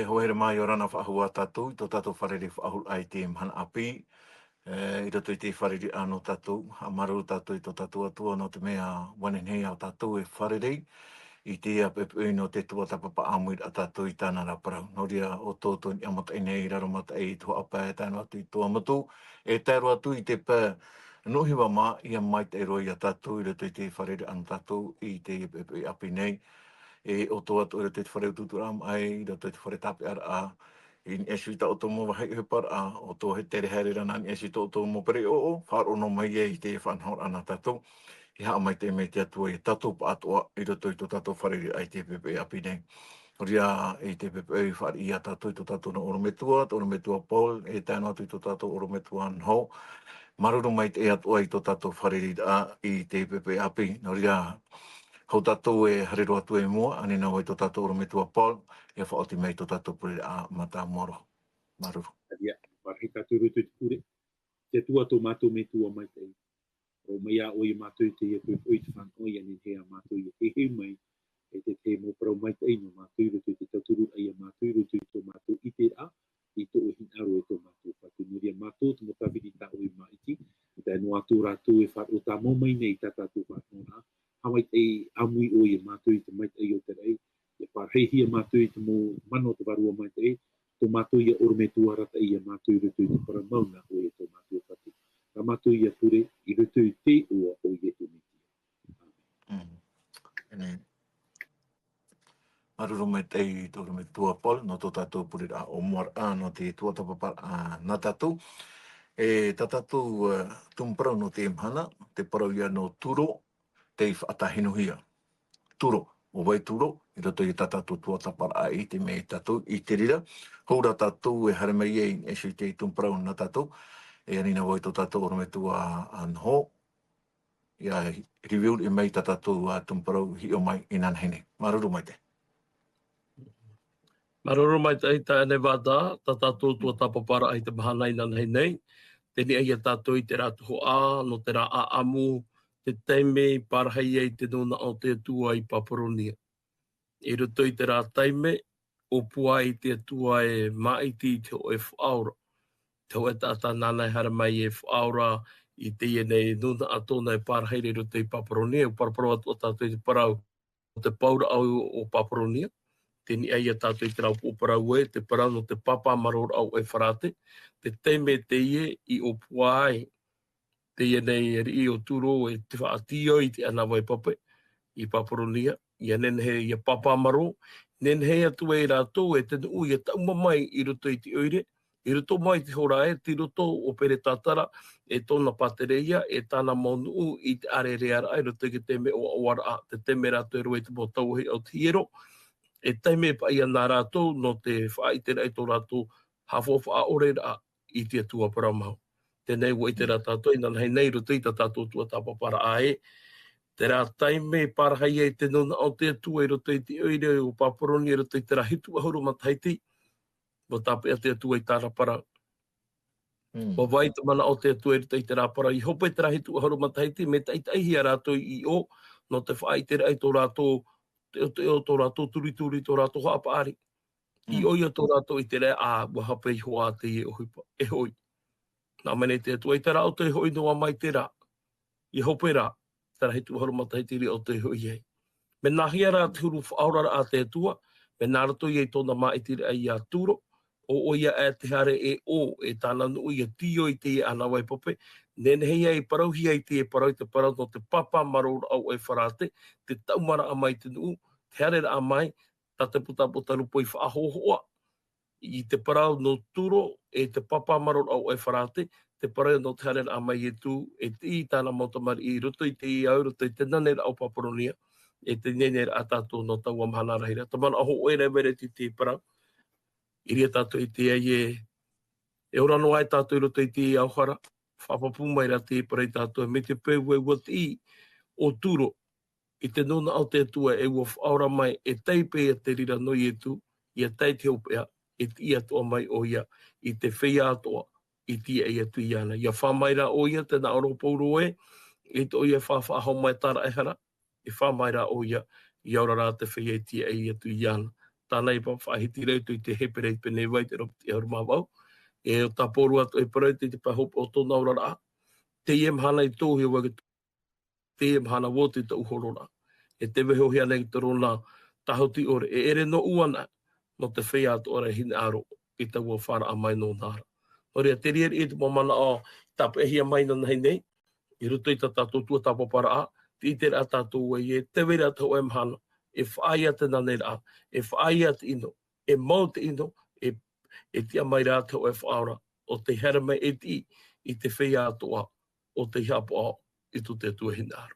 hoere mai o rana whaahua tatu, tō tatu wharere whaahul ai te mhana api, i roto i te wharere anō tatu, ha maru tatu i tō tatu atua no te mea wanenhei au tatu e wharere, i te ia pepe no te tua tapapa amuir a tatu i tāna raparau. No ria o tōtō ni amata i nei raro mata e i tua apa e tāna atu i tua matu, e tāro atu i te pā nohi wa mā, ia mai te roi a tatu, i roto i te wharere anō tatu, i te pepe api nei, e o tō atu e te whare ututuram ai, i te whare tape ara a, i ni esu i ta o tō mō wahi he par a, o tō he tere here rana ni esu i tō tō mō pere o, wharo no mai e i te whanhor ana tatou, i haa mai te me te atua i tatou pa atua, i roto i tō tatou whare ai te pepe api nei. Ria i te pepe i whare i a tatou i tō tatou na orometua, tō orometua Paul, e tāna atu i tō tatou orometua nho, maruru mai te atua i tō tatou whare i te pepe api, no ria, hau tātou e harero atu e mua, ane nau i tō tātou orometua Paul, e whaoti mai tō tātou pure a mata moro. Maruru. Ia, parhi tātou rutu te pure. Te tua tō mātou me tua mai tei. O mai a oi mātou te ia koe oi te whanoi ane hea mātou i te he mai, e te mō parau mai tei no mātou rutu te taturu ai a mātou rutu i tō mātou i te a, i tō o hinaro e tō mātou. Patu nuria mātou te motawiri tā oi maiti, te anu atu rātou e wharo tā mō mai nei tā tātou whanona. Hawai te amui o i mātou i te maitai o te rei, e parhehia mātou i te mō mano te varua maitai, tō mātou i a orometua rata i a mātou i rutu i te paramauna o i tō mātou whatu. Ka mātou i a pure i rutu i te ua o i e tō mitia. Amen. Maruru mai te i tō orometua Paul, no tō tātou pure a o moar a no te tuatapapa a nā tātou. E tā tātou tumparau no te mhana, te parau ia no turo, te whaatahinuhia. Turo, o vai turo, i roto i tātou tuatapara a i te mei tātou, i te rira. Houra tātou e hare mai e esu i te tumparau na tātou, e anina wai tō tātou orometua anho, ia revealed e mei tātou tumparau hi o mai i nanhene. Maruru mai te. Maruru mai te ita ane wāta, tātou tuatapara ai te mahana i nanhene, teni ai a tātou i te rātuho a, no te rā a amu, te teime parahai ai te nona o te atua i Paparonia. I roto i te rā teime, o pua i te atua e maiti te o e whaora. Te o e tata nānai hara mai e whaora i te ienei nona atona e parahai i roto i Paparonia, o paraparo atu o tātou i te parau o te paura au o Paparonia. Teni ai a tātou i te rau o parau e, te parau no te papa maror au e wharate, te teime te ie i o pua ai, te ienei i o turo e te whaatio i te anawa e pape i Paparonia, i anenhe i a papa maro, nenhe atu e rātou e tenu ui e tauma mai i roto i te oire, i roto mai te hora e, ti roto o pere tātara, e tōna patereia, e tāna monu i te arere ara, i roto i te teme o awara a, te teme rātou e roi te motauhi au te hiero, e taime pa ia nā rātou no te whaitera i tō rātou hawhawha a ore rā i te atua paramau. Tēnei wo i te rā tātou, i nanhei nei roto i tā tātou tua tāpapara ae. Te rā taime parahai e te nona o te atua i roto i te oire o Paparonia i roto i te rā hitu ahuru mataiti, mo tāpea te atua i tā rapara. Mo vai te mana o te atua i roto i te rapara, i hope te rā hitu ahuru mataiti, me taitaihi a rātou i o, no te whaitera i tō rātou, tō rātou turituri, tō rātou hapaari. I oia tō rātou i te rā, wahape i hoa te e hoi. Nā mene te atua i te rā o te hoi noa mai te rā. I hope rā, te rā hitu ahuru mataitiri o te hoi ei. Me nahia rā te huru whaorara a te atua, me nā rato i ei tōna maitiri ai a tūro, o oia e te hare e o, e tāna nui a tio i te anawai pope, nenhei ai parauhi ai te parau no te papa maror au e wharate, te taumara a mai te nuu, te hare a mai, ta te puta rupo i whaahohoa, i te parau no turo, e te papa maror au e wharate, te parau no te hare a mai e tū, e te i tāna motamari i roto i te i au, roto i te nanera au Paparonia, e te nenera a tātou no tau amhana rahira. Tamana aho oere vere te parau, iria tātou i te ai e orano ai tātou i roto i te i auhara, whapapu mai ra te parei tātou, me te peu e wat i o turo, i te nona au te atua e ua whaora mai, e teipe e te rira noi e tū, i a tei te opea, e ti atoa mai o ia, i te whea atoa, i ti e atu i ana. Ia whamaira o ia, tēnā oro pauro e, i to ia whawhahau mai tara e hara, i whamaira o ia, i aura rā te whea i ti e atu i ana. tānei pa whaahiti reu tui te heperei pene wai te ropi te haruma wau. E o taporu atu e parau te pahopa o tōna ora raa. Te ie mhana i tōhi o wake te ie mhana wō te tau horora. E te weho hea nei te rona tahoti ore. E ere no uana no te whea atu ora hine aro i tau o whara a mai no nāra. Orea te ria e te mamana o tapu e hia mai na nei. I ruto i ta tātou tua tapo para a. Te ite a tātou e te wera tau e mhana. E whaia te nanei raa. E whaia te ino. E mau te ino. E tia mai rā tau e whaora. O te hera mai e ti i te whea atua o te hiapo ao i tu te tua hinaro.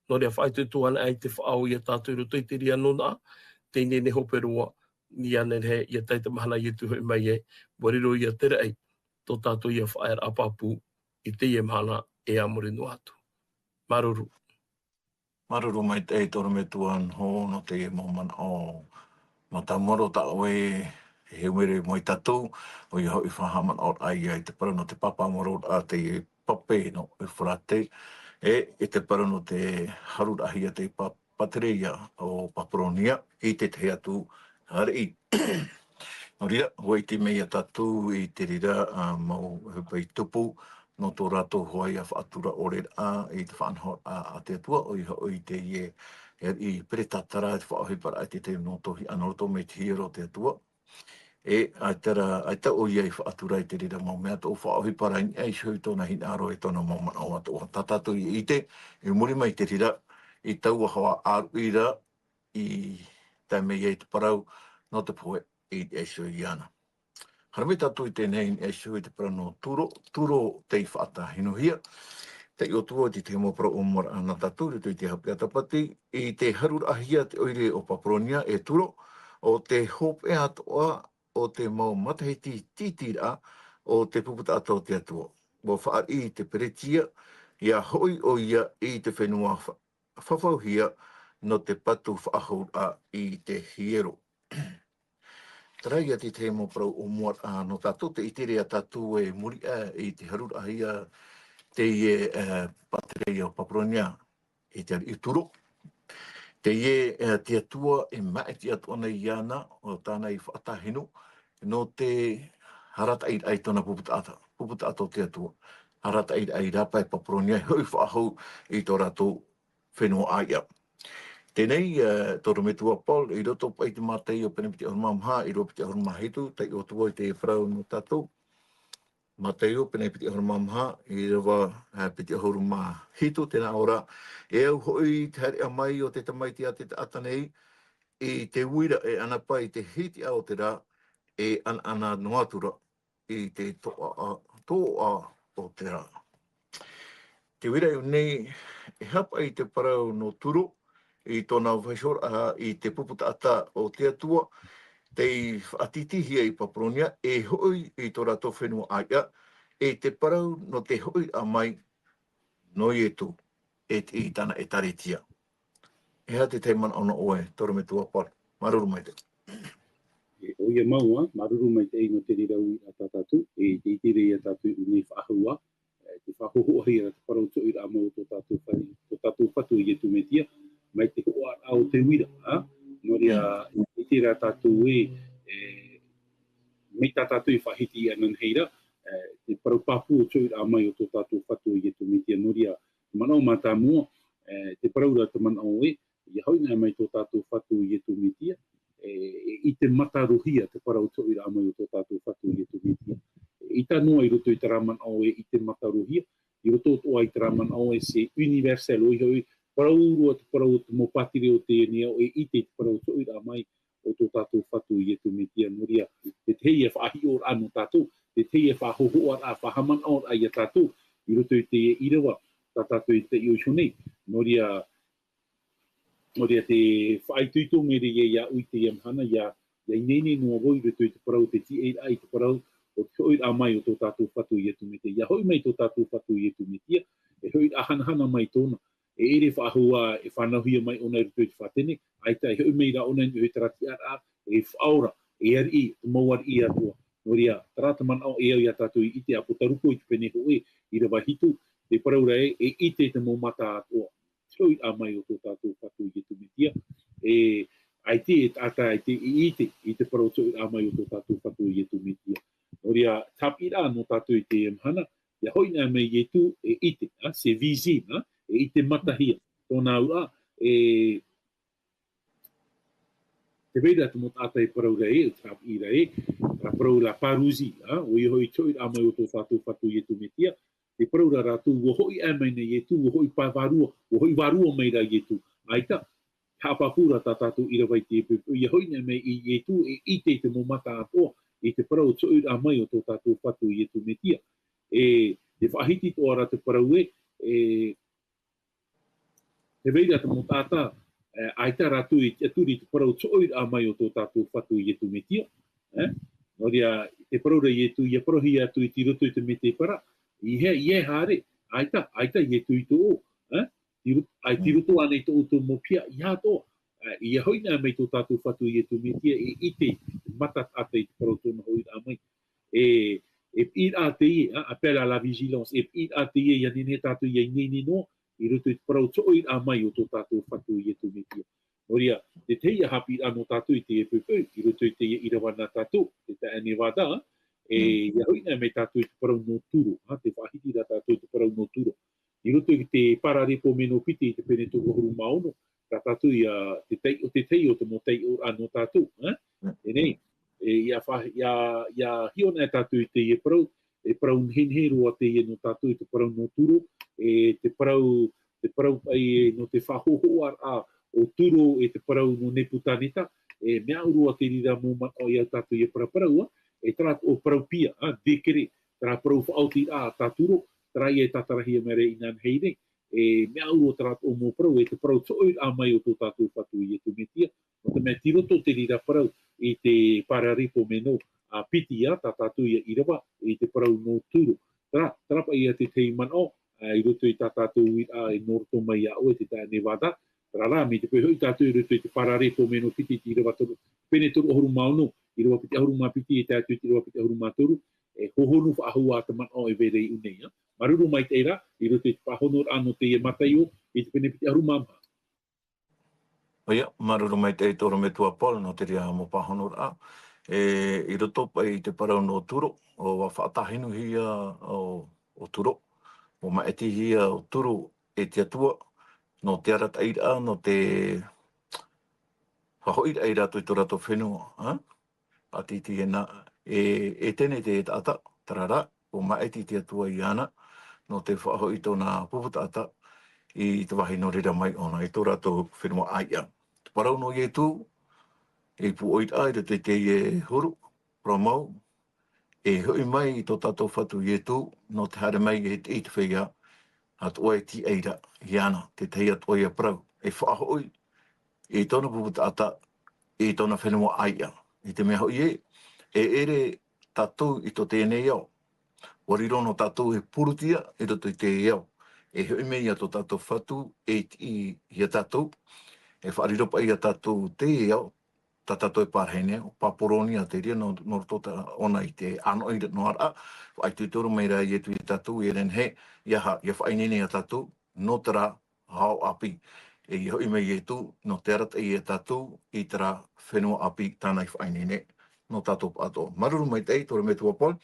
No rea whai te tuana ai te whaau i a tātou ruto i te ria nona. Te nene hoperua ni ane he i a teita mahana i tu hoi mai e. Wariro i a tere ai. Tō tātou i a whaer apapu i te ie mahana e amore no atu. Maruru. Maruru mai te toro me tuan ho no te momana o matamoro ta oe he mere moi tatu o i hoi whahaman o ai te para no te papa moro a te pape no e whrate e te para no te harurahi a te patereia o papronia i te te atu hari. No ria, hoi te mea tatu i te rira mau hupai tupu no tō rato hoai a whaatura ore a i te whanhor a te atua o i te ie i pere tatara te whaohi para i te no tohi anoroto me te hiro te atua. E aita o iei whaatura i te rira mau mea tō whaohi para i ei shui tōna hinaro e tōna mau mana o atua. Tatatu i te, i muri mai te rira i tau hoa aru ira i tai mei ei te parau no te poe i ei shui i ana. Haramei tatu i tēnei e shui te parano turo te i whaata hinuhia. Te i o tua ti te mo pro umora ana tatu, rito i te hape atapati. I te harurahia te oire o Papronia e turo, o te hope atoa o te mau matahiti titira o te puputa ato te atua. Mo whaar i te peretia, ia hoi o ia i te whenua whawhauhia no te patu whaahura i te hiero. Tarai ati te mo prau o muar no tātou te iterea tātou e muri i te harurahia te ie patereia o Papronia i te i turo. Te ie te atua e mai te atua nei iana o tāna i whaatahinu no te harata i ai tōna puputa ato te atua. Harata i ai rapa i Papronia hui whaahau i tō rato whenua aia. Tēnei, tōru me tua Paul, i roto pai te mātei o penepiti ahurumamha, i roto piti ahurumahito, tei o tua i te whrau no tātou. Mātei o penepiti ahurumamha, i rawa piti ahurumahito, tēnā ora. E au hoi te haere amai o te tamaiti a te atanei, i te uira e anapa i te hiti a o te rā, e ana noatura i te toa o te rā. Te uira i nei, e hapa i te parau no turu, i tōna whaisora i te puputa ata o te atua, te atitihia i Papronia, e hoi i tō rato whenua aia, e te parau no te hoi a mai, no i etu, e te i tana e taretia. E ha te teimana ona oe, tōru me tua par, maruru mai te. E o ia maua, maruru mai te ino te rirau i a tātatu, e te itere i a tātu i nei whaahua, te whahohoa i a te parau tō i a mau tō tātou whatu i e tu metia, mai te hoa au te wira, no rea i te rā tātou mei tā tātou i whahiti i anan heira, te parau papu o tō i a mai o tō tātou whatu i e tu metia, no rea manao mata mua, te parau rā te manao i hau ngai mai tō tātou whatu i e tu metia, i te matarohia te parau tō i a mai o tō tātou whatu i e tu metia. I tā noa i roto i te ramanao i te matarohia, i roto toa i te ramanao se universal o i hoi, paraurua te parau te mopatire o te enea o i te parau tō i a mai o tō tātou whatu i e tu metia noria. Te teia whahi o anu tātou, te teia whahohoa a whahaman o ai a tātou, i roto i te irawa, tā tātou i te iosonei, noria te whaituitonga rea ia ui te iamhana, ia inene noa woi roto i te parau te TA, te parau o te hoi a mai o tō tātou whatu i e tu metia. Ia hoi mai tō tātou whatu i e tu metia, e hoi ahanahana mai tōna. E ere whaahua e whanauhia mai ona i roto i te whatene, ai tai hoi mai ra ona i hoi tarati ara, e whaora, e ari, te mauar i atua. Noria, tarata manao e au i a tātou i te apotaruko i te pene hoe, i rawa hitu, te paraura e ite te maumata atua. Hoi a mai o tō tātou whatu i e tu metia. ai te tata ai te i te parau so a mai o tō tātou whatu i tu mitia. Noria tapira no tātou i te mhana, ia hoi nā mei i tu e ite, se vizi, e ite matahia. Tōna ua, te veira te mo tātai parau rei, tapira ra parau ra paruzi, o i hoi toi a mai o tō tātou whatu i tu mitia, te parau ra rātou, o hoi a mai nei i tu, o hoi pāwarua, o hoi warua mai ra i tu. Aita, hapapura tā tātou ira vai te epupu. Ia hoi nei mei i tu e ite te mo mata apoa, i te parau tō a mai o tō tātou whatu i tu metia. Te whahiti tō ara te parau te veira te mo tātā, aita rātou i te aturi te parau tō a mai o tō tātou whatu i tu metia. Noria, te parau rei tu, ia parohi atu i ti roto i te me te para, i he haere, aita i tu i tō o. Ai tiruto ane to uto mo pia ia to ia hoi na mai to tatu fatu i tu metia e ite matat ate pro to no hoi amai e ir ate appel à la vigilance e ir ate ia ni tatu ia ni no i roto i pro to i amai o to tatu fatu i tu metia oria te te ia hapi ano tatu i te pepe i roto i te ira wana tatu te ta ane wada ia hoi na mai tatu i pro no turu te wahiti da tatu i pro no turu I roto i te pararepo meno piti i te pene tō horu maono, ka tātou ia te tei o te mo tei o anō tātou. E nei, ia hiona e tātou i te e parau nhenhero a te e no tātou i te parau no turo, te parau ai no te whahoho a o turo e te parau no neputaneta, mea urua te rira mō mata o ia tātou i e paraparau, tara o parau pia, dekere, tara parau whaauti a tāturo, trai e tatarahia mere i nan heine, mea uro tarat o mō parau, te parau tōi a mai o tō tātou whatu i tu metia, o te mea tiroto te rira parau i te pararipo meno a piti a tā tātou i irawa i te parau no turu. Tarapa i a te tei mano, i roto i tā tātou i a e norto mai a o e te tā nevada, rara me te pehoi tātou i roto i te pararipo meno piti i irawa toru, pene toru ohoru maono, i rawa piti ahuru mā piti i tātou i rawa piti ahuru mā toru, hohonu whaahu a te mano e verei unei. Maruru mai teira, i roto i te pahonor ano te e mataio, i te pene piti aru mama. Oia, maruru mai te toro me tua pol, no te ria mo pahonor a. I roto pai te parau no turo, o wa whaatahinu hia o turo. O maeti hia o turo e te atua, no te arata ira, no te whahoira ira tui to rato whenua. A titi e na, e tene te ata, tarara, o maeti te atua i ana, no te whahoi tōna puputata i te wahi no rira mai ona, i tō rato whenua aia. Te parau no i e tū, e pu oit ai, te te e huru, promau, e hui mai i tō tātou whatu i e tū, no te hare mai e te whia, at oe ti eira, i ana, te tei at oe a parau, e whahoi, i tōna puputata, i tōna whenua aia, i te mea hoi e ere tātou i tō tēnei au. Warirono tātou he purutia, e roto i te eau. E hui mei a tō tātou whatu, i a tātou, e whariropa i a tātou te eau, tā tātou e pārhene, o paporoni a te ria, no rotota ona i te ano i no ara, whai tuitoro mei rai e tu i tātou, e ren he, ia whainene a tātou, no tera hao api. E hui mei e tu, no te arata i a tātou, i tera whenua api tānai whainene, no tātou pato. Maruru mai tei, tore me tua pol,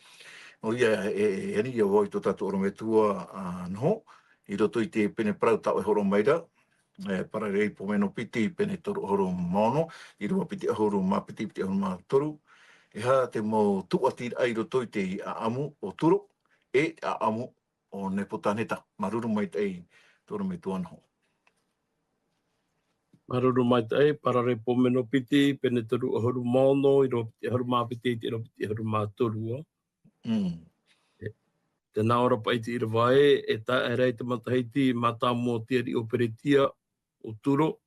o ia e ni ia woi tō tātou oro me tua noho, i roto i te pene parau tau e horo maira, para rei po meno piti pene toru horo mono, i rua piti ahoro mā piti ahoro mā toru, e ha te mo tuatir ai roto i te amu o turo, e amu o Nepotaneta. Maruru mai tei, tōru me tua noho. Maruru mai tei, para rei po meno piti, pene toru ahoro mono, i rua piti ahoro mā piti, i rua piti ahoro mā toru. Te naora paiti i rawae, e ta e rei te mataheiti, mata mō tiari o Peretia, o Turo,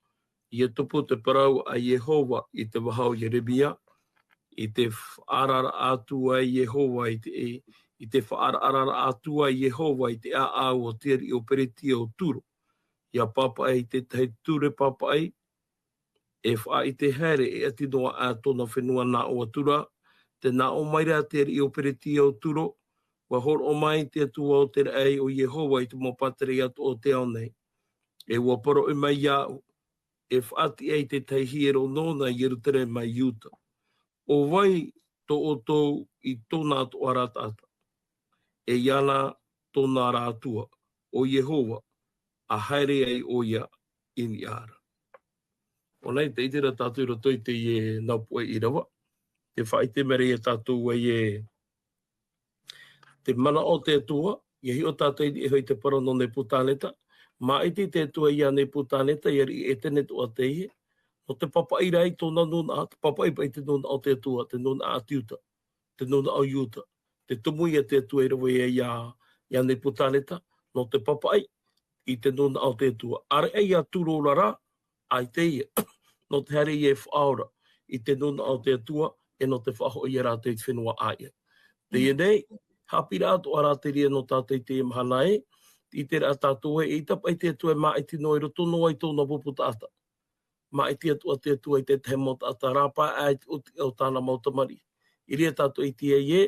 i e tupu te parau a Yehova i te wahau Yeremia, i te whaarara atua Yehova i te whaarara atua Yehova i te au o tiari o Peretia o Turo. Ia papa ai te tahi ture papa ai, e wha i te here e ati noa a tōna whenua nā o atura, te nā o maira tiari o Peretia o Turo, wa hor o mai te atua o te rei o Yehova i te mopateri atu o te au nei. E ua poro i mai iau, e whaati ei te teihiro nōna i rutere mai iuta. O vai tō o tō i tōna atu aratata. E iana tōna rātua o Yehova a haere ai o ia ini ara. O nei, te itira tātou roto i te i naupua i rawa. Te whaite mere e tātou e te mana o te atua, i hi o tātou i hoi te parano ne putāneta, ma iti te atua i ane putāneta, i e tene tu a te ihe, no te papa i rai tōna nuna, te papa i pai te nuna o te atua, te nuna a tiuta, te nuna o iuta, te tumu i te atua i rawa i ane putāneta, no te papa i te nuna o te atua. Are ei a turorara, ai te ia, no te hare i e whaora, i te nuna o te atua, e no te whaho i a rātou i te whenua aia. Te ienei, hapira atu a rātou ria no tātou i te imahana e, i te rā tātou e, i tapa i te atua e mā i te noi roto noa i tōna puputāta. Mā i te atua i te te mota ata rāpa ai o tāna mautamari. I ria tātou i te e,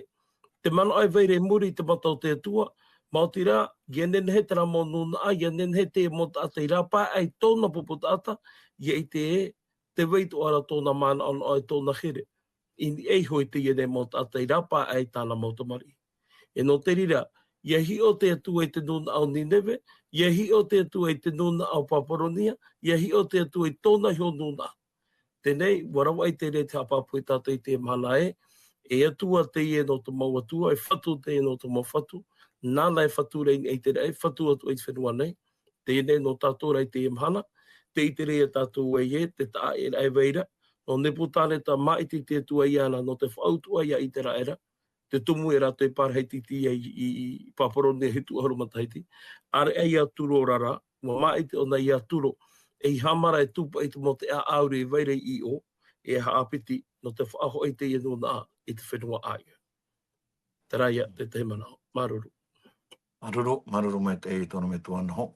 te mana ai veire muri te mata o te atua, mauti rā, ien he tera mō nuna, ien he te mota ata i rāpa ai tōna puputāta, i te e, te veitu ara tōna mana ana ai tōna here. I ei hoi te iene mota ata i rāpa ai tāna mautamari. E no te rira, ia hi o te atua i te nuna au Nineve, ia hi o te atua i te nuna au Paparonia, ia hi o te atua i tōna hio nuna. Tenei, warawa i te re te hapapu i tātou i te mana e atua te ie no te mau atua, e whatu te ie no te mau whatu, nāna e whatu rei i te rei, whatu atu i te whenua nei, te ie no tātou rei te imhana, te i te rei tātou e te tā e rei veira, no Nebutāneta maiti te atua i ana, no te whautua ia i te raera, te tumu e rātou i pārheititi i Paparonia hitu aharumataiti. Are ei a turo rara, mo maiti o nei a turo, e i hamara e tupa i te mo te a aure i veire i o, e haapiti no te whaaho i te ienu nā i te whenua aia. Te raia te te manao. Maruru. Maruru mai te e tono me tuana ho.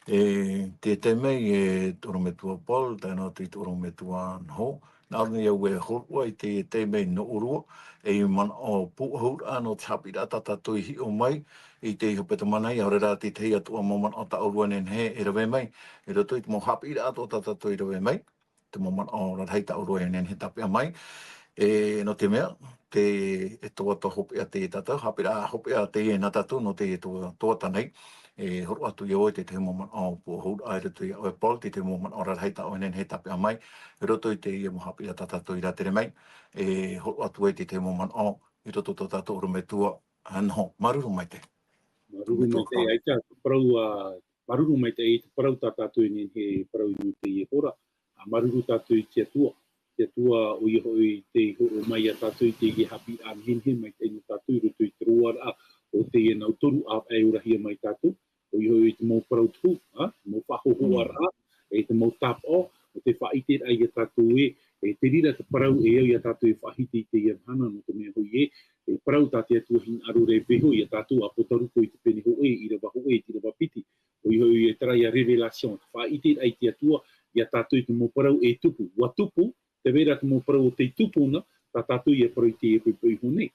Te te mei e tono me tua Paul, tēnā te tono me tuana ho. Nāni au e horua i te mei no urua, e i man o puhura no te hapira tata tui hi o mai, i te iho peta mana i aure rā te te atua moman o ta urua nen he e rawe mai, e rato i te mo hapira ato tata tui rawe mai, te moman o rathai ta urua nen he tapia mai, e no te mea, te e toa to hopi a te tata, hapira hopi a te e na tatu no te toa tanei, e horu atu i oe te moman o puhura, ai rato i oe Paul, te moman o rathai ta nen he tapia mai, e roto i te ia mo hapira tata tui rā tere mai, e horu atu e te moman o, i roto to tata uru me tua, anho, maruru mai te. Maruru mai te, ai tā maruru mai te e te parau tata tui ni he parau i te i hora, a maruru tatu i te atua o i hoi te horo mai a tatu i te i hapi a mhenhe mai te ino tatu i roto i te roara o te e nau toru a e urahia mai tatu, o i hoi te mau parau tu, mau whahohoa rā, e te mau tap o te whaite ai a tatu e te rira te parau e au i a tatu e whahite i te i hana no te mea hoi e parau tate atua hin aru re veho i a tatu a potaruko i te pene ho i ra waho i te ra wapiti, o i hoi e trai a revelation, whaite ai te atua i a tatu i te mau parau e tupu, wa tupu, te vera te mau parau o te tupuna, ta tatu i a parau i te e pui hone,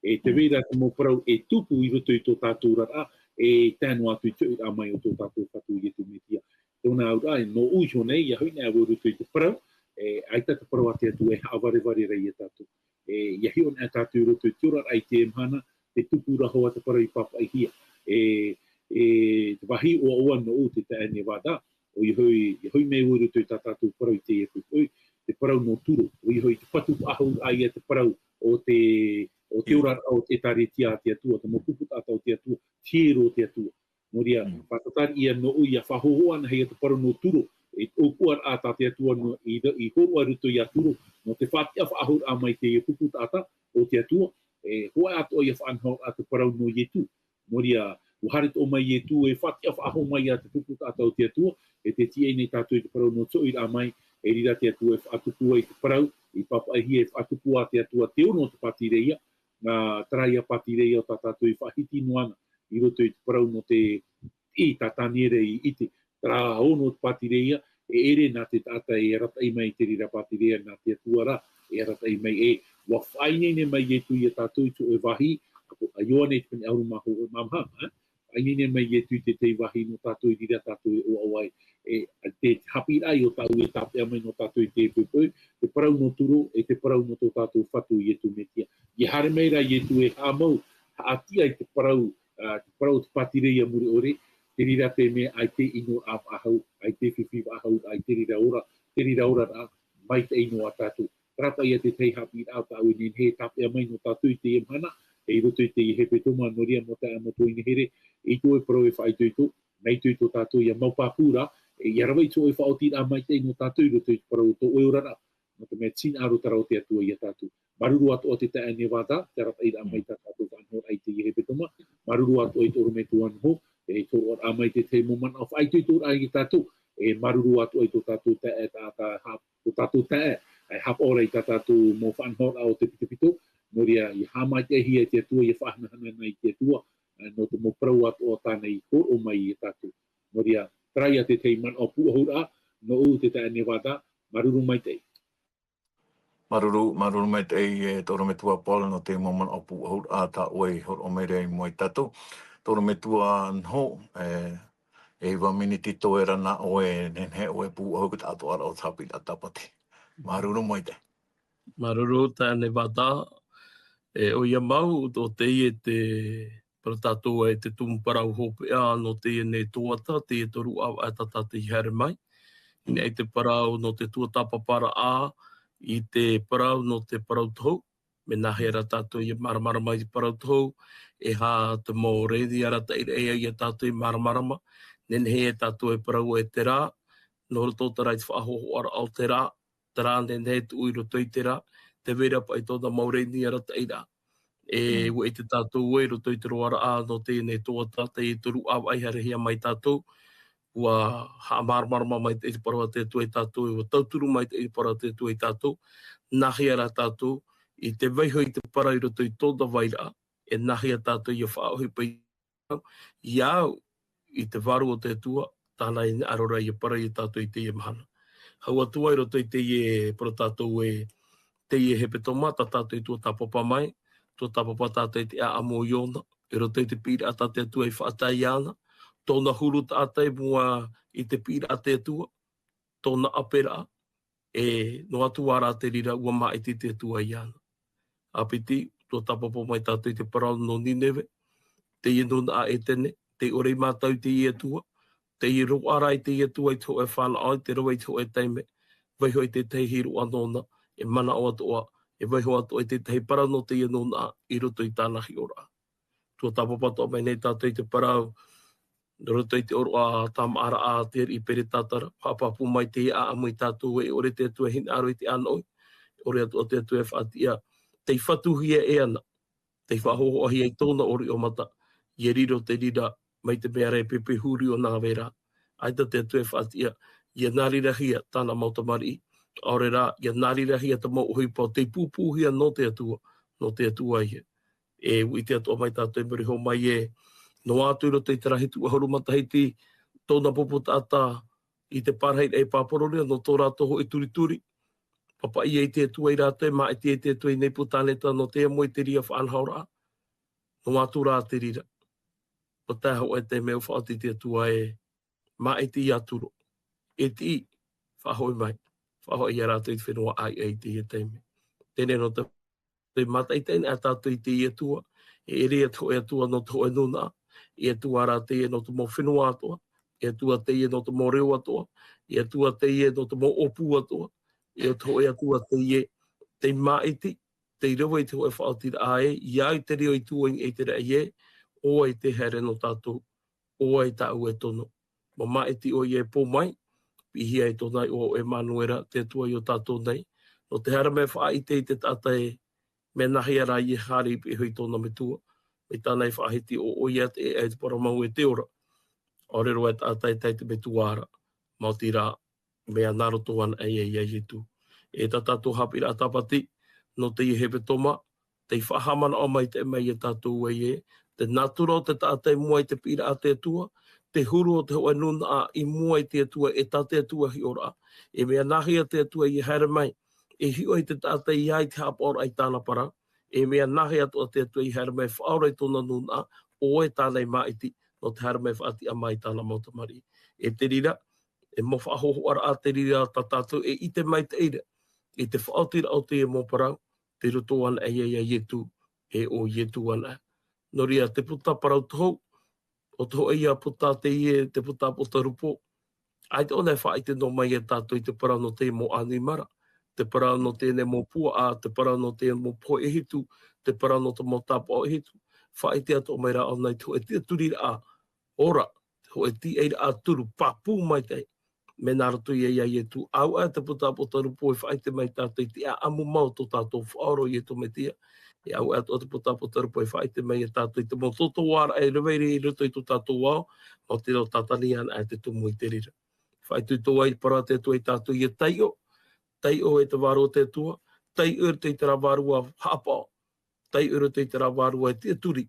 e te vera te mau parau e tupu i roto i tō tātou rara, e tēnu atu i tui a mai o tō tātou whatu i e tu metia. Tōna au rai, no ui hone, ia hui nea roto i te parau, ai tata parau ate atu e hawareware rei e tātou. Ia hi o nea tātou i roto i tura ai te emhana, te tupu raho a te parau i papa i hia. Te wahi o oa no o te taene wada, o i hui mei o roto i tā tātou parau i te e pui, te parau no turo, o i hoi te patu ahu ai e te parau o te ora o te taretia te atua, te mokupu tata o te atua, tiero o te atua. Moria, patatari ia no ui a whahohoana hei a te parau no turo, e okuar a ta te atua no i horua ruto i a turo, no te whatia whaahur a mai te kupu tata o te atua, hoa ato i a whaanhau a te parau no ietu. Moria, uharit o mai ietu e whatia whaahu mai a te kupu tata o te atua, e te tie nei tātou i te parau no tō i a mai, e rira te atua e whaatupua i te parau, i papa e hia e whaatupua te atua te ono te patireia, ngā traia patireia o ta tātou i whahiti nuana, i roto i te parau no te i tatanere i ite, tra ono te patireia, e ere nā te tata e rata i mai te rira patireia nā te atua ra, e rata i mai e wa whainene mai e tu i a tātou i tu e wahi, a ioane te pene auru maho o mamha, whainene mai e tu te te wahi no tātou i rira tātou e o awai, e te hapi ai o tau e tape mai no tātou i te pupui, te parau no turo e te parau no tō tātou whatu i e tu metia. I hare meira i e tu e hāmau, haatia i te parau te patireia muri ore, te rira te me ai te ino ap ahau, ai te whiwhi ahau, ai te rira ora rā, mai te ino a tātou. Rata ia te tei hapi au tau i nen he tape mai no tātou i te imhana, e roto i te i hepe toma noria mo te amoto i nehere, i tō e parau e whai tuito, nei tuito tātou i a maupapura, e iarawai tō e whaoti a mai te ino tātou i roto i te parau tō oeurara, no te mea tina aro tarau te atua i a tātou. Maruru atu o te tae Nevada, te rata i a mai tā tātou whanhor ai te i hepe toma, maruru atu i tōru me tuan ho, e tōru a mai te te moman of ai tuito ai i tātou, e maruru atu i tō tātou tae, tō tātou tae, ai hap ora i tā tātou mō whanhor au te pitipito, noria i hamai te hia te atua i whanahana nei te atua, no te mō prau atu o tānei kor o mai i tātou. Noria, trai a te teiman o puahura, no u te tae Nevada, maruru mai tei. Maruru mai tei e tōra me tua Paul no te moman o puahura a tā oe hor o mere i moe tātou. Tōra me tua nho, e iwa miniti toera na oe nen he oe puahura tātou ara o tāpila tapati. Maruru mai tei. Maruru tāne wata, o ia mau, o te i e te tātou e te tumuparau hopea, no te i nei tōata, te i toru au atata te here mai. Nei te parau no te tuatapa para a, i te parau no te parau tau, me nahera tātou i maramara mai te parau tau, e hā te mō reidi arata i rea i a tātou i maramarama, nen he e tātou e parau e te rā, no roto tarai te whaahoho ara au te rā, te rā nen he tu ui roto i te rā, te vera pa i tōna mō reidi arata i rā. E ue te tātou ue roto i te roara a no te nei tōata, te i toru au ai harehia mai tātou, ua ha marmarama mai te parau te tu e tātou, ua tauturu mai te parau te tu e tātou, nahi ara tātou, i te veiho i te parau i roto i tōna waira, e nahi a tātou i a whaohi pai, iau i te waru o te tua, tāna i arora i a parau i tātou i te i mahana. Hau atua i roto i te i e parau tātou e te i e hepe toma, tā tātou i tua tāpapa mai, tō tāpapa tātou i te a amo i ona, e roto i te pīra a tātou tua i whaatai ana, tōna huru tātai mua i te pīra a te atua, tōna apera, e no atu ara te rira ua mai te atua i ana. Apiti, tō tapapo mai tātou i te parau no Ninewe, te i nuna a e tene, te orei mātau te i atua, te i ro ara i te i atua i tō e whana ai, te roa i tō e teime, vaiho i te tehiru anona, e mana o atoa, e vaiho atoa i te tehi parau no te i nuna i roto i tānahi ora. Tō tapapato mai nei tātou i te parau, roto i te oro a tamara a te i pere tātara, papapu mai te a amui tātou e ore te atua hin aro i te anoi, ore atua te atua e whaatia, te whatuhia e ana, te whahoho ahi ai tōna ori o mata, i riro te rira mai te mea rei pepe huri o nā vera, aita te atua e whaatia, i a nārirahia tāna mautamari, ore rā, i a nārirahia ta mau huipa, te pūpūhia no te atua ia, e ui te atua mai tātou e muriho mai e, no atu roto i te rahitu ahuru matahiti, tōna popo tātā i te parhait e pāpororia, no tō rātoho e turituri. Papa i e te atua i rātou, ma e te atua i nei putāneta, no te amoi te ria whaanhaura. No atu rā te rira. O tāho e te meo whaoti te atua e, ma e te i aturo. E te i, whahoi mai. Whahoi i a rātou i te whenua ai e te i teime. Tēne no te mata i tēne a tātou i te i atua, e ere atua no te hoe nuna, e atua rā te e no te mō whenua atua, e atua te e no te mō reo atua, e atua te e no te mō opu atua, e atua te e te maiti, te rewa i te hoe whaotira a e, iau te reo i tuoing e te rea e, o e te here no tātou, o e tāu e tono. Ma maiti o i e pō mai, pihia e tonai o e manuera, te atua i o tātou nei, no te hara me whaite i te tata e, me nahi ara i e hari i hui tōna me tua, me tānei whahiti o iat e te paramau e te ora. Ore roa e tātai te me tuara, mauti rā, mea naroto ana e tu. E tā tātou hapira atapati, no te i hepe toma, te i whahamana o mai te mei e tātou e, te naturo te tātai mua i te pira a te atua, te huru o te hoa nuna a i mua i te atua e tā te atua hi ora. E mea nahi a te atua i haere mai, e hio i te tātai i ai te hapora i tāna para, e mea nahi atu a te atua i haere mai whaora i tōna nuna, o e tānei maiti, no te haere mai whaati a mai tāna mautamari. E te rira, e mo whaahoho ara a te rira ta tātou e i te mai te eira, i te whaotira o te e mō parau, te roto ana e ia ietu, e o ietu ana. No ria te puta parau tohou, o toho ia puta te ie, te puta puta rupo, ai te ona e wha i te no mai e tātou i te parau no te mō anu mara, te parau no tēne mō pua a, te parau no tēne mō po e hitu, te parau no te mō tāpo o e hitu, wha i te ato o mai ra au nei tu e tia turi a ora, ho e ti eira a turu, pāpū mai te, me nā ratu ia i tu au a te puta rupo e wha i te mai tātou i te a amu mau tō tātou whaoro i e tō me tia, e au a te puta rupo e wha i te mai e tātou i te mō tōtō wāra e reweiri i ruto i tō tātou wāo, o te reo tātani ana e te tumu i te rira. Whai tu tō ai para te tua i tātou i e taio e te wāro te tua, taio te i te rā wārua hapa, taio te i te rā wārua e te turi,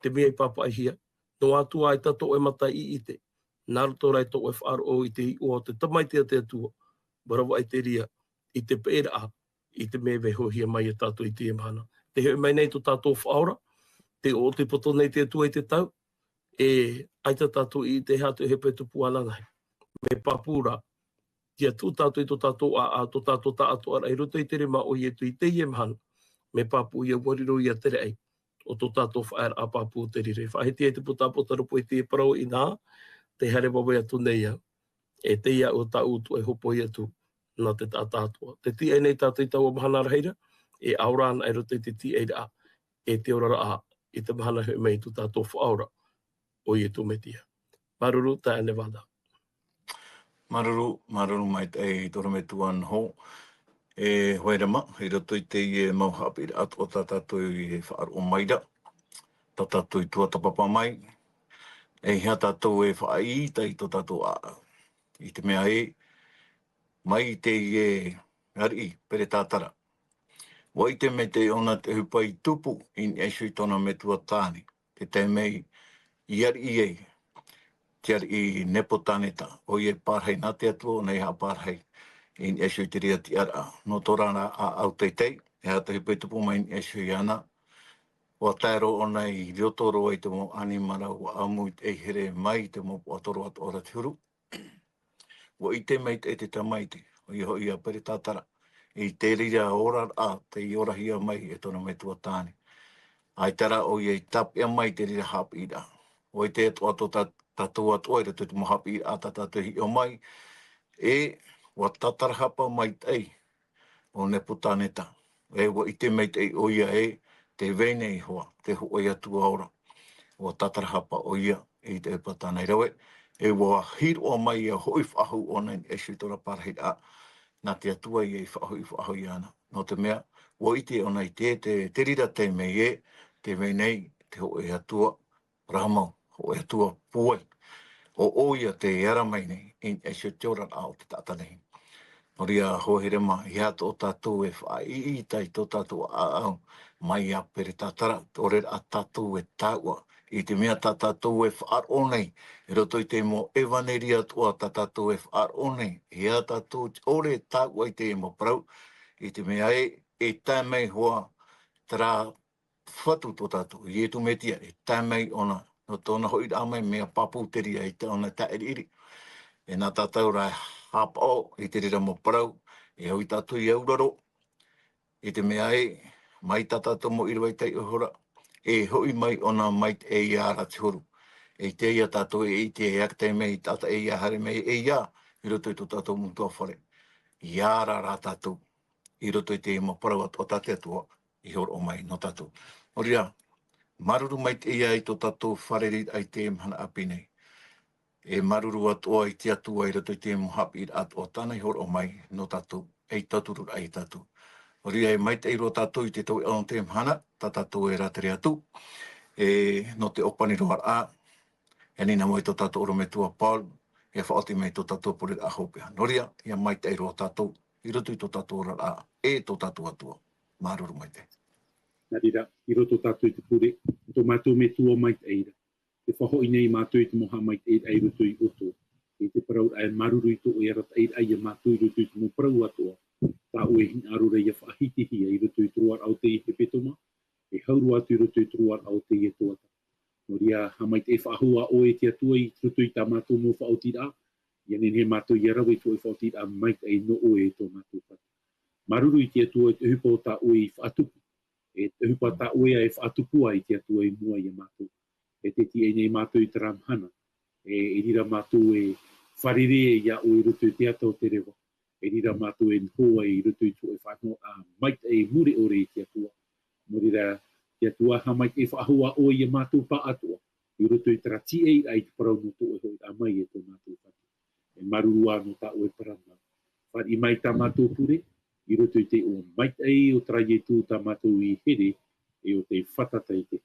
te mea i papa i hia, no atua ai tato e mata i te, naruto rai to e whaaro i te i o te tamaitea te tua, barawa i te ria, i te pēra a, i te mea veho hia mai e tātou i te emahana. Te heo mai nei to tātou whaora, te o te poto nei te tua i te tau, e ai tātou i te hatu he petu puanangai. Me papura, kia tū tātou i tō tātou tō tātou tātou ara i roto i tere ma o i etu i te ie mahana, me papu i a wariro i a tere ei, o tō tātou whaera a papu o te rire. Whaheti e te puta rupo i te parau i nā, te hare wawe atu nei au, e te ia o tā utu e hopo i atu nā te tātātua. Te ti e nei tātou i tau o mahana reira, e aurana e roto i te ti e a, e te orara a, i te mahana he mei tō tātou whaora o i etu me tia. Maruru, tā ane wada. Maruru mai te e toro me tuan ho. E hoerema, i roto i te i e mauhapi atu o tātou i he whaaru o maira. Tātou i tua tapapa mai. E hea tātou e whaai tai tō tātou a. I te mea e, mai i te i e ari pere tātara. Wa i te me te ona te hupai tupu in e sui tona me tua tāne. Te te mei i ari i e. Te ari i nepo tāneta. O i e pārhei nā te atua, nei ha pārhei. In e sui te ria ti ara. No tōrana a au teitei. E ha te hupai tupu mai in e sui ana. Wa taero o nei riotoro i te mo animara wa amu i te here mai te mo atoro atu ora te huru. Wa i te mei te tamaiti. O i hoi a pere tātara. I te rira ora a te i ora hia mai e tona me tua tāne. Ai tara o i tapia mai te rira hapi ira. O i te atu tatua atu aira te mo hapi ira a tatatu hi o mai. E wa tatarahapa mai tei o ne putaneta. E wa i te mei te o ia e te vene i hoa, te hoa i atu aora. Wa tatarahapa o ia i te patanei rawe. E wa hiro o mai a hoi whahu o nei e suitora parahit a. Nā te atua i e whahu i ana. No te mea, wa i te o nei te rira te mei e, te venei, te hoi atua ramau, hoi atua puai. O oia te iara mai nei, in e suitora a o te tatanei. No ria hoherema, i ato o tātou e whai i tai tō tātou a au, mai a pere tātara, ore a tātou e tāua, i te mea tātou e whaaro nei, i roto i te mo evaneri atua tātou e whaaro nei, i a tātou ore tāua i te mo prau, i te mea e tāmei hoa tera whatu tō tātou, i e tu metia, e tāmei ona, no tōna hoi amai mea papu te ria i te ona taeri iri. E nā tātou rai hapao i te rira mo parau, e hoi tātou i auraro, i te mea e, mai tātou mo irwai tei uhora, e hoi mai ona mai e ia rati huru. E te ia tātou e te e ak te mei, tātou e ia hare mei e ia, i roto i tō tātou mutua whare. Iara rā tātou, i roto i te mo parau o tātou atua, i horo o mai no tātou. Oria, maruru mai te ia i tō tātou whareri ai te mhana api nei. E maruru atua i te atua i roto i te mohapi atua tāna i horo o mai no tātou, e tāturu ai tātou. O ria e mai te iro tātou i te tau e ono te mhana, tā tātou e rātere atu, e no te opani roar a, e nina mo i tō tātou oro me tua Paul, e whaoti me tō tātou pore a hopea. No ria, ia mai te iro tātou, i roto i tō tātou roar a, e tō tātou atua. Maruru mai te. Nā rira, i roto tātou i te pure, tō mātou me tua mai te eira. Te whahoi nei mātou i te moha mai te eira i roto i oto. E te parau ai maruru i tō e rata eira ai a mātou i roto i te mo parau atoa. Tā ue hina arura i a whahitihia i roto i troar au te i te petoma. E hauru atu i roto i troar au te i e toata. No ria, ha mai te whahua o e te atua i roto i tā mātou mo whaotira. Ia ni he mātou ia rawa i tō e whaotit a mai ai no o e tō mātou patu. Maruru i te atua e te hupa o tā ue i whaatupu. E te hupa tā ue a e whaatupu ai te atua i mua i a mātou. E te ti nei mātou i taramhana. E rira mātou e wharire ia o i rutu te atau te rewa. E rira mātou e hoa i rutu i tō e whaano a mai ai muri ore i te atua. Murira te atua ha mai e whaahua o i a mātou pa atua. I rutu i tarati e ai te parau no tō e hoi a mai e tō mātou patu. E maruru anō tā ue parama. Whar i mai tā mātou pure, i roto i te o mai ai o trai e tū tā mātou i here, e o te whatatai te